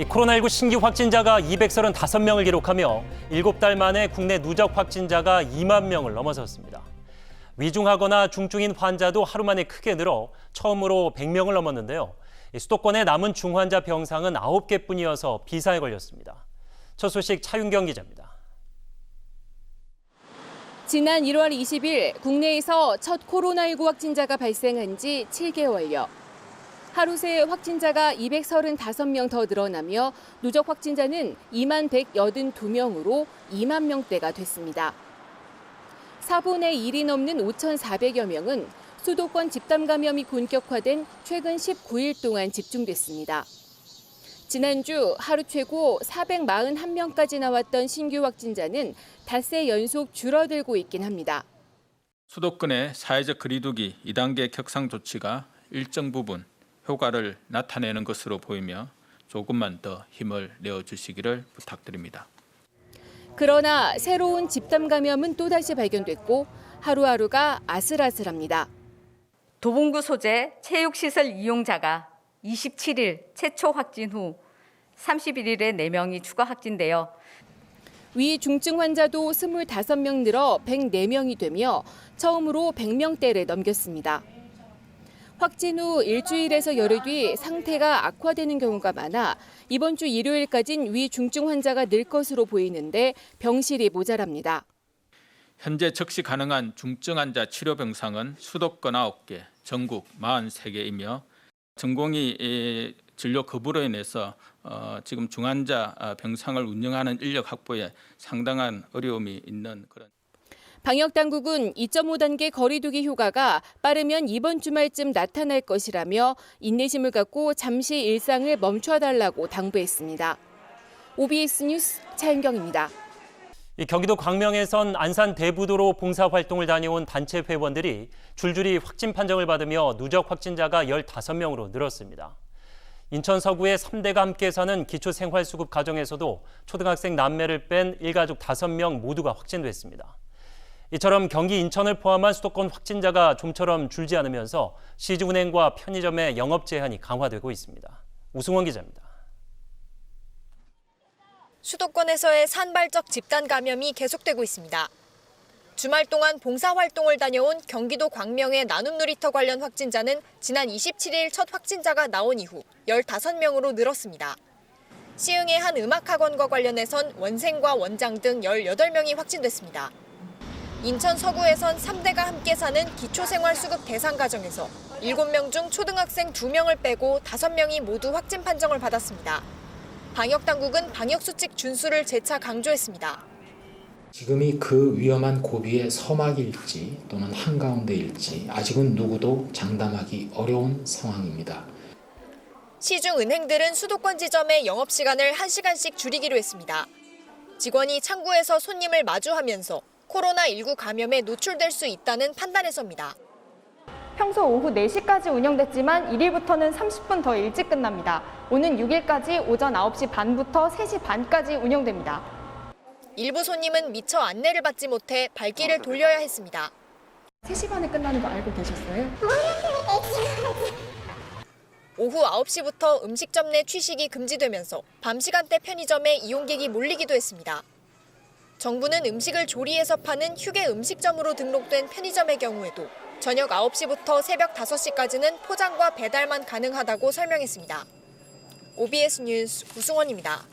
코로나19 신규 확진자가 235명을 기록하며 7달 만에 국내 누적 확진자가 2만 명을 넘어섰습니다. 위중하거나 중증인 환자도 하루 만에 크게 늘어 처음으로 100명을 넘었는데요. 수도권의 남은 중환자 병상은 9개뿐이어서 비사에 걸렸습니다. 첫 소식 차윤경 기자입니다. 지난 1월 20일 국내에서 첫 코로나19 확진자가 발생한 지 7개월여. 하루 새 확진자가 235명 더 늘어나며 누적 확진자는 2만 182명으로 2만 명대가 됐습니다. 4분의 1이 넘는 5,400여 명은 수도권 집단 감염이 본격화된 최근 19일 동안 집중됐습니다. 지난주 하루 최고 441명까지 나왔던 신규 확진자는 닷새 연속 줄어들고 있긴 합니다. 수도권의 사회적 거리두기 2단계 격상 조치가 일정 부분 효과를 나타내는 것으로 보이며 조금만 더 힘을 내어주시기를 부탁드립니다. 그러나 새로운 집단 감염은 또다시 발견됐고 하루하루가 아슬아슬합니다. 도봉구 소재 체육시설 이용자가 27일 최초 확진 후 31일에 4명이 추가 확진되어 위중증 환자도 25명 늘어 104명이 되며 처음으로 100명대를 넘겼습니다. 확진 후 일주일에서 열흘 뒤 상태가 악화되는 경우가 많아 이번 주 일요일까진 위중증 환자가 늘 것으로 보이는데 병실이 모자랍니다. 현재 적시 가능한 중증 환자 치료 병상은 수도권 9개, 전국 43개이며 전공의 진료 거부로 인해서 지금 중환자 병상을 운영하는 인력 확보에 상당한 어려움이 있는 그런. 방역당국은 2.5단계 거리두기 효과가 빠르면 이번 주말쯤 나타날 것이라며 인내심을 갖고 잠시 일상을 멈춰달라고 당부했습니다. OBS 뉴스 차윤경입니다. 경기도 광명에선 안산 대부도로 봉사활동을 다녀온 단체 회원들이 줄줄이 확진 판정을 받으며 누적 확진자가 15명으로 늘었습니다. 인천 서구의 3대가 함께 사는 기초생활수급 가정에서도 초등학생 남매를 뺀 일가족 5명 모두가 확진됐습니다. 이처럼 경기 인천을 포함한 수도권 확진자가 좀처럼 줄지 않으면서 시중은행과 편의점의 영업 제한이 강화되고 있습니다. 우승원 기자입니다. 수도권에서의 산발적 집단 감염이 계속되고 있습니다. 주말 동안 봉사활동을 다녀온 경기도 광명의 나눔 놀이터 관련 확진자는 지난 27일 첫 확진자가 나온 이후 15명으로 늘었습니다. 시흥의 한 음악학원과 관련해선 원생과 원장 등 18명이 확진됐습니다. 인천 서구에선 3대가 함께 사는 기초생활수급 대상 가정에서 7명 중 초등학생 2명을 빼고 5명이 모두 확진 판정을 받았습니다. 방역당국은 방역수칙 준수를 재차 강조했습니다. 지금이 그 위험한 고비의 서막일지 또는 한가운데일지 아직은 누구도 장담하기 어려운 상황입니다. 시중 은행들은 수도권 지점의 영업시간을 1시간씩 줄이기로 했습니다. 직원이 창구에서 손님을 마주하면서 코로나19 감염에 노출될 수 있다는 판단에서입니다. 평소 오후 4시까지 운영됐지만 1일부터는 30분 더 일찍 끝납니다. 오는 6일까지 오전 9시 반부터 3시 반까지 운영됩니다. 일부 손님은 미처 안내를 받지 못해 발길을 돌려야 했습니다. 3시 반에 끝나는 거 알고 계셨어요? 오후 9시부터 음식점 내 취식이 금지되면서 밤 시간대 편의점에 이용객이 몰리기도 했습니다. 정부는 음식을 조리해서 파는 휴게 음식점으로 등록된 편의점의 경우에도 저녁 9시부터 새벽 5시까지는 포장과 배달만 가능하다고 설명했습니다. OBS 뉴스 우승원입니다.